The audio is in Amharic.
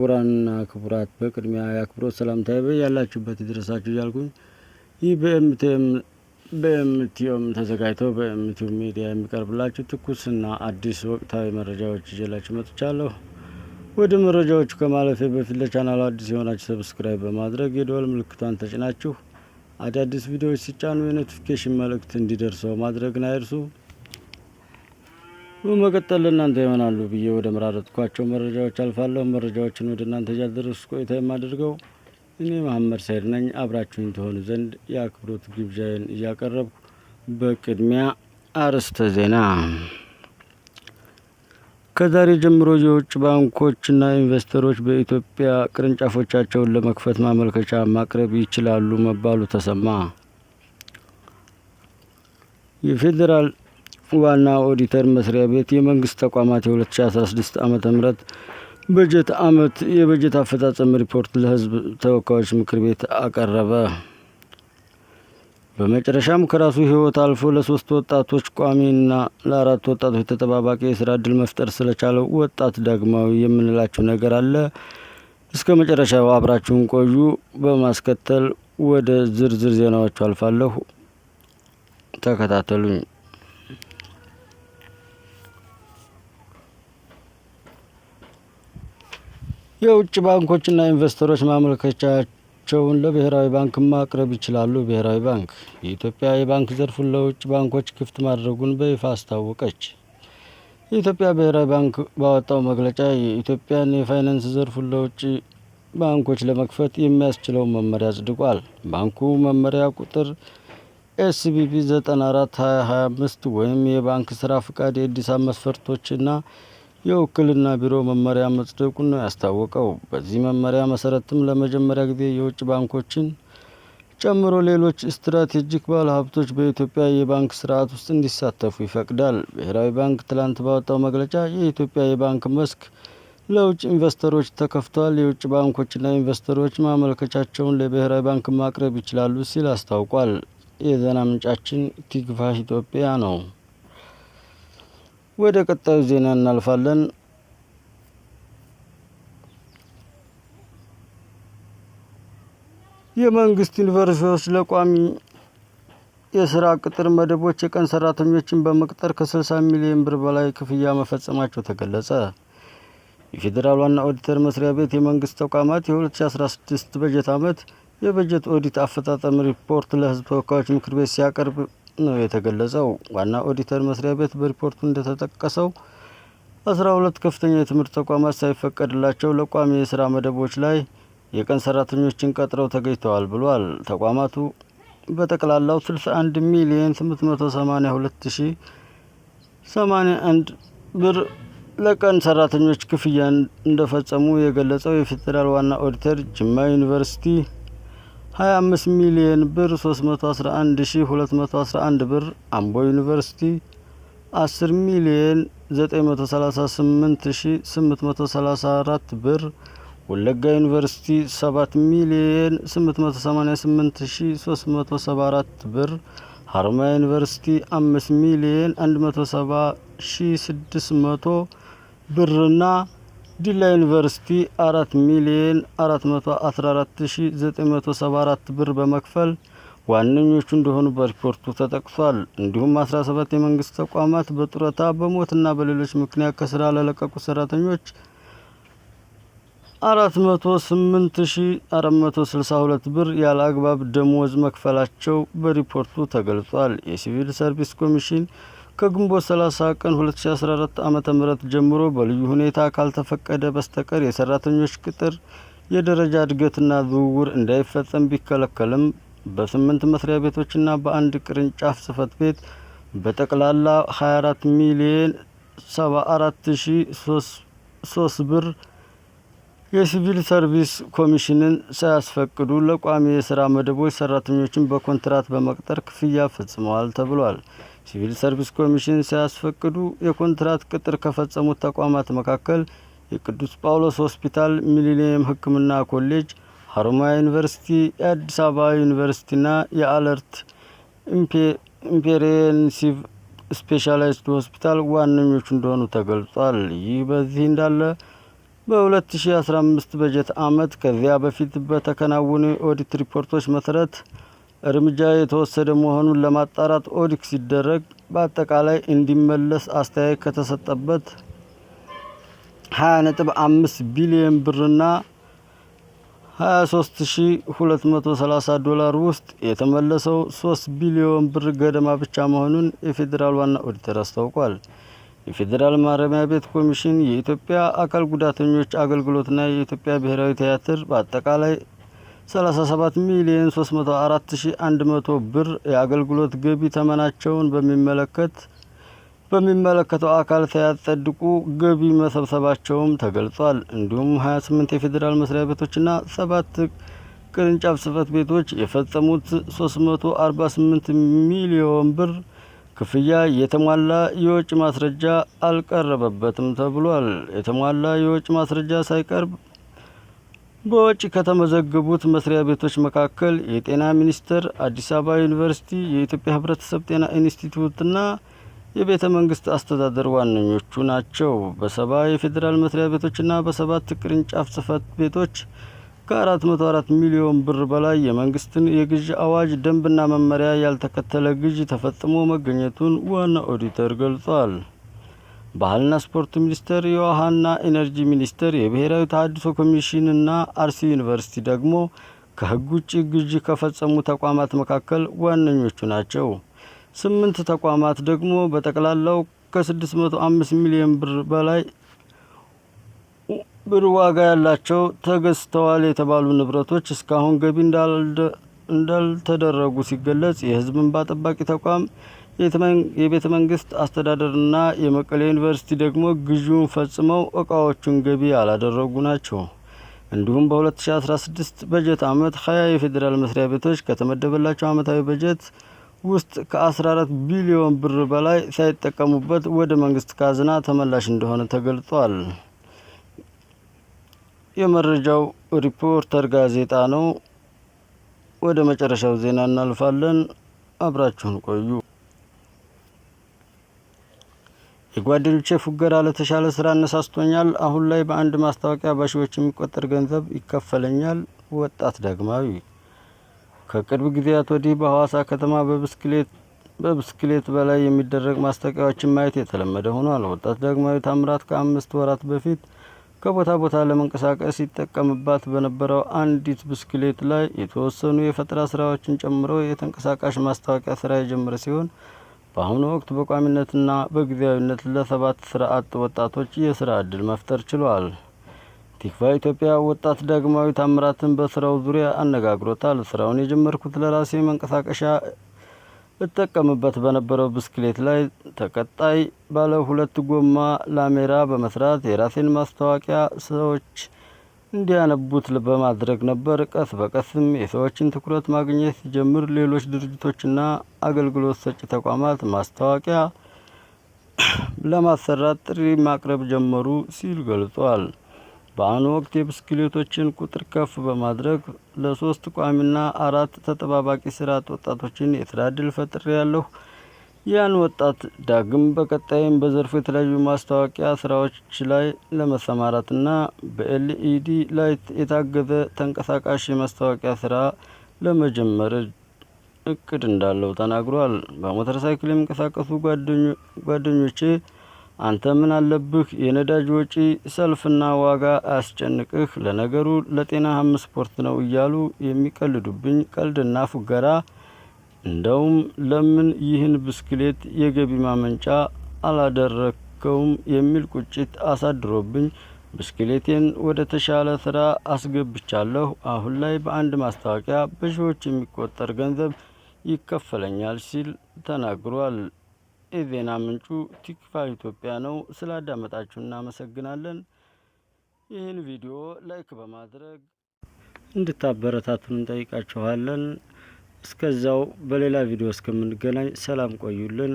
ክቡራንና ክቡራት በቅድሚያ የአክብሮት ሰላምታዬ በያላችሁበት ይድረሳችሁ እያልኩኝ ይህ በኤምቲኤም ተዘጋጅቶ በኤምቲኤም ሚዲያ የሚቀርብላችሁ ትኩስና አዲስ ወቅታዊ መረጃዎች ይዤላችሁ መጥቻለሁ። ወደ መረጃዎቹ ከማለፌ በፊት ለቻናሉ አዲስ የሆናችሁ ሰብስክራይብ በማድረግ የደወል ምልክቷን ተጭናችሁ አዳዲስ ቪዲዮዎች ሲጫኑ የኖቲፊኬሽን መልእክት እንዲደርሰው ማድረግን አይርሱ። በመቀጠል ለእናንተ ይሆናሉ ብዬ ወደ መራረጥኳቸው መረጃዎች አልፋለሁ። መረጃዎችን ወደ እናንተ እያደረስኩ ቆይታ የማደርገው እኔ መሐመድ ሰይድ ነኝ። አብራችሁኝ ትሆኑ ዘንድ የአክብሮት ግብዣዬን እያቀረብኩ በቅድሚያ አርዕስተ ዜና። ከዛሬ ጀምሮ የውጭ ባንኮችና ኢንቨስተሮች በኢትዮጵያ ቅርንጫፎቻቸውን ለመክፈት ማመልከቻ ማቅረብ ይችላሉ መባሉ ተሰማ። የፌዴራል ዋና ኦዲተር መስሪያ ቤት የመንግስት ተቋማት የ2016 ዓ.ም በጀት ዓመት የበጀት አፈጻጸም ሪፖርት ለሕዝብ ተወካዮች ምክር ቤት አቀረበ። በመጨረሻም ከራሱ ሕይወት አልፎ ለ3 ወጣቶች ቋሚና ለ4 ወጣቶች ተጠባባቂ የስራ ዕድል መፍጠር ስለቻለው ወጣት ዳግማዊ የምንላቸው ነገር አለ። እስከ መጨረሻው አብራችሁን ቆዩ። በማስከተል ወደ ዝርዝር ዜናዎቹ አልፋለሁ። ተከታተሉኝ። የውጭ ባንኮችና ኢንቨስተሮች ማመልከቻቸውን ለብሔራዊ ባንክ ማቅረብ ይችላሉ። ብሔራዊ ባንክ የኢትዮጵያ የባንክ ዘርፉን ለውጭ ባንኮች ክፍት ማድረጉን በይፋ አስታወቀች። የኢትዮጵያ ብሔራዊ ባንክ ባወጣው መግለጫ የኢትዮጵያን የፋይናንስ ዘርፉን ለውጭ ባንኮች ለመክፈት የሚያስችለው መመሪያ አጽድቋል። ባንኩ መመሪያ ቁጥር ኤስቢቢ 94/2025 ወይም የባንክ ስራ ፍቃድ የእድሳት መስፈርቶችና የውክልና ቢሮ መመሪያ መጽደቁን ነው ያስታወቀው። በዚህ መመሪያ መሰረትም ለመጀመሪያ ጊዜ የውጭ ባንኮችን ጨምሮ ሌሎች ስትራቴጂክ ባለሀብቶች በኢትዮጵያ የባንክ ስርዓት ውስጥ እንዲሳተፉ ይፈቅዳል። ብሔራዊ ባንክ ትላንት ባወጣው መግለጫ የኢትዮጵያ የባንክ መስክ ለውጭ ኢንቨስተሮች ተከፍቷል፣ የውጭ ባንኮችና ኢንቨስተሮች ማመልከቻቸውን ለብሔራዊ ባንክ ማቅረብ ይችላሉ ሲል አስታውቋል። የዜና ምንጫችን ቲግቫህ ኢትዮጵያ ነው። ወደ ቀጣዩ ዜና እናልፋለን። የመንግስት ዩኒቨርሲቲዎች ለቋሚ የስራ ቅጥር መደቦች የቀን ሰራተኞችን በመቅጠር ከ60 ሚሊዮን ብር በላይ ክፍያ መፈጸማቸው ተገለጸ። የፌዴራል ዋና ኦዲተር መስሪያ ቤት የመንግስት ተቋማት የ2016 በጀት ዓመት የበጀት ኦዲት አፈጻጸም ሪፖርት ለሕዝብ ተወካዮች ምክር ቤት ሲያቀርብ ነው የተገለጸው። ዋና ኦዲተር መስሪያ ቤት በሪፖርቱ እንደተጠቀሰው 12 ከፍተኛ የትምህርት ተቋማት ሳይፈቀድላቸው ለቋሚ የስራ መደቦች ላይ የቀን ሰራተኞችን ቀጥረው ተገኝተዋል ብሏል። ተቋማቱ በጠቅላላው 61 ሚሊዮን 882,081 ብር ለቀን ሰራተኞች ክፍያ እንደፈጸሙ የገለጸው የፌዴራል ዋና ኦዲተር ጅማ ዩኒቨርሲቲ 25 ሚሊዮን ብር 311,211 ብር፣ አምቦ ዩኒቨርሲቲ 10 ሚሊዮን 938,834 ብር፣ ወለጋ ዩኒቨርሲቲ 7 ሚሊዮን 888,374 ብር፣ ሀረማያ ዩኒቨርሲቲ 5 ሚሊዮን 170,600 ብርና ዲላ ዩኒቨርሲቲ 4 ሚሊዮን 414,974 ብር በመክፈል ዋነኞቹ እንደሆኑ በሪፖርቱ ተጠቅሷል። እንዲሁም 17 የመንግስት ተቋማት በጡረታ በሞትና በሌሎች ምክንያት ከስራ ለለቀቁ ሰራተኞች 408,462 ብር ያለ አግባብ ደሞዝ መክፈላቸው በሪፖርቱ ተገልጿል። የሲቪል ሰርቪስ ኮሚሽን ከግንቦት 30 ቀን 2014 ዓ.ም ጀምሮ በልዩ ሁኔታ ካልተፈቀደ በስተቀር የሰራተኞች ቅጥር፣ የደረጃ እድገትና ዝውውር እንዳይፈጸም ቢከለከልም በ8 መስሪያ ቤቶችና በአንድ ቅርንጫፍ ጽህፈት ቤት በጠቅላላ 24 ሚሊዮን 74,003 ብር የሲቪል ሰርቪስ ኮሚሽንን ሳያስፈቅዱ ለቋሚ የስራ መደቦች ሰራተኞችን በኮንትራት በመቅጠር ክፍያ ፈጽመዋል ተብሏል። ሲቪል ሰርቪስ ኮሚሽን ሳያስፈቅዱ የኮንትራት ቅጥር ከፈጸሙት ተቋማት መካከል የቅዱስ ጳውሎስ ሆስፒታል፣ ሚሊኒየም ሕክምና ኮሌጅ፣ ሀረማያ ዩኒቨርሲቲ፣ የአዲስ አበባ ዩኒቨርሲቲና የአለርት ኢምፔሬንሲቭ ስፔሻላይዝድ ሆስፒታል ዋነኞቹ እንደሆኑ ተገልጿል። ይህ በዚህ እንዳለ በ2015 በጀት ዓመት ከዚያ በፊት በተከናወኑ ኦዲት ሪፖርቶች መሰረት እርምጃ የተወሰደ መሆኑን ለማጣራት ኦዲት ሲደረግ በአጠቃላይ እንዲመለስ አስተያየት ከተሰጠበት 20.5 ቢሊዮን ብርና 23230 ዶላር ውስጥ የተመለሰው 3 ቢሊዮን ብር ገደማ ብቻ መሆኑን የፌዴራል ዋና ኦዲተር አስታውቋል። የፌዴራል ማረሚያ ቤት ኮሚሽን የኢትዮጵያ አካል ጉዳተኞች አገልግሎትና የኢትዮጵያ ብሔራዊ ቲያትር በአጠቃላይ 37,304,100 ብር የአገልግሎት ገቢ ተመናቸውን በሚመለከተው አካል ሳያጸድቁ ገቢ መሰብሰባቸውም ተገልጿል። እንዲሁም 28 የፌዴራል መስሪያ ቤቶችና 7 ቅርንጫፍ ጽሕፈት ቤቶች የፈጸሙት 348 ሚሊዮን ብር ክፍያ የተሟላ የወጪ ማስረጃ አልቀረበበትም ተብሏል። የተሟላ የወጪ ማስረጃ ሳይቀርብ በወጪ ከተመዘገቡት መስሪያ ቤቶች መካከል የጤና ሚኒስቴር፣ አዲስ አበባ ዩኒቨርሲቲ፣ የኢትዮጵያ ሕብረተሰብ ጤና ኢንስቲትዩትና የቤተ መንግስት አስተዳደር ዋነኞቹ ናቸው። በ70 የፌዴራል መስሪያ ቤቶችና በ7 ቅርንጫፍ ጽሕፈት ቤቶች ከ404 ሚሊዮን ብር በላይ የመንግስትን የግዥ አዋጅ ደንብና መመሪያ ያልተከተለ ግዥ ተፈጽሞ መገኘቱን ዋና ኦዲተር ገልጿል። ባህልና ስፖርት ሚኒስቴር፣ የውሃና ኢነርጂ ሚኒስቴር፣ የብሔራዊ ተሃድሶ ኮሚሽንና አርሲ ዩኒቨርሲቲ ደግሞ ከህግ ውጭ ግዥ ከፈጸሙ ተቋማት መካከል ዋነኞቹ ናቸው። 8 ተቋማት ደግሞ በጠቅላላው ከ605 ሚሊዮን ብር በላይ ብር ዋጋ ያላቸው ተገዝተዋል የተባሉ ንብረቶች እስካሁን ገቢ እንዳልተደረጉ ሲገለጽ፣ የህዝብ እንባ ጠባቂ ተቋም፣ የቤተ መንግስት አስተዳደርና የመቀሌ ዩኒቨርሲቲ ደግሞ ግዢውን ፈጽመው እቃዎቹን ገቢ ያላደረጉ ናቸው። እንዲሁም በ2016 በጀት ዓመት 20 የፌዴራል መስሪያ ቤቶች ከተመደበላቸው ዓመታዊ በጀት ውስጥ ከ14 ቢሊዮን ብር በላይ ሳይጠቀሙበት ወደ መንግስት ካዝና ተመላሽ እንደሆነ ተገልጿል። የመረጃው ሪፖርተር ጋዜጣ ነው። ወደ መጨረሻው ዜና እናልፋለን። አብራችሁን ቆዩ። የጓደኞቼ ፉገራ ለተሻለ ስራ አነሳስቶኛል። አሁን ላይ በአንድ ማስታወቂያ በሺዎች የሚቆጠር ገንዘብ ይከፈለኛል። ወጣት ዳግማዊ ከቅርብ ጊዜያት ወዲህ በሐዋሳ ከተማ በብስክሌት በላይ የሚደረግ ማስታወቂያዎችን ማየት የተለመደ ሆኗል። ወጣት ዳግማዊ ታምራት ከ5 ወራት በፊት ከቦታ ቦታ ለመንቀሳቀስ ይጠቀምባት በነበረው አንዲት ብስክሌት ላይ የተወሰኑ የፈጠራ ስራዎችን ጨምሮ የተንቀሳቃሽ ማስታወቂያ ስራ የጀመረ ሲሆን በአሁኑ ወቅት በቋሚነትና በጊዜያዊነት ለ7 ስራ አጥ ወጣቶች የስራ እድል መፍጠር ችሏል። ቲክቫ ኢትዮጵያ ወጣት ዳግማዊ ታምራትን በስራው ዙሪያ አነጋግሮታል። ስራውን የጀመርኩት ለራሴ መንቀሳቀሻ እጠቀምበት በነበረው ብስክሌት ላይ ተቀጣይ ባለ 2 ጎማ ላሜራ በመስራት የራሴን ማስታወቂያ ሰዎች እንዲያነቡት በማድረግ ነበር። ቀስ በቀስም የሰዎችን ትኩረት ማግኘት ሲጀምር ሌሎች ድርጅቶችና አገልግሎት ሰጪ ተቋማት ማስታወቂያ ለማሰራት ጥሪ ማቅረብ ጀመሩ ሲል ገልጿል። በአሁኑ ወቅት የብስክሌቶችን ቁጥር ከፍ በማድረግ ለ3 ቋሚና 4 ተጠባባቂ ስራ አጥ ወጣቶችን የስራ እድል ፈጥሬያለሁ። ያን ወጣት ዳግም በቀጣይም በዘርፉ የተለያዩ ማስታወቂያ ስራዎች ላይ ለመሰማራትና በኤልኢዲ ላይት የታገዘ ተንቀሳቃሽ የማስታወቂያ ስራ ለመጀመር እቅድ እንዳለው ተናግሯል። በሞተር ሳይክል የሚንቀሳቀሱ ጓደኞቼ አንተ ምን አለብህ? የነዳጅ ወጪ፣ ሰልፍና ዋጋ አያስጨንቅህ፣ ለነገሩ ለጤናህም ስፖርት ነው እያሉ የሚቀልዱብኝ ቀልድና ፉገራ እንደውም ለምን ይህን ብስክሌት የገቢ ማመንጫ አላደረከውም የሚል ቁጭት አሳድሮብኝ ብስክሌቴን ወደ ተሻለ ስራ አስገብቻለሁ። አሁን ላይ በአንድ ማስታወቂያ በሺዎች የሚቆጠር ገንዘብ ይከፈለኛል ሲል ተናግሯል። የዜና ምንጩ ቲክቫ ኢትዮጵያ ነው። ስላዳመጣችሁ እናመሰግናለን። ይህን ቪዲዮ ላይክ በማድረግ እንድታበረታቱን እንጠይቃችኋለን። እስከዛው በሌላ ቪዲዮ እስከምንገናኝ ሰላም ቆዩልን።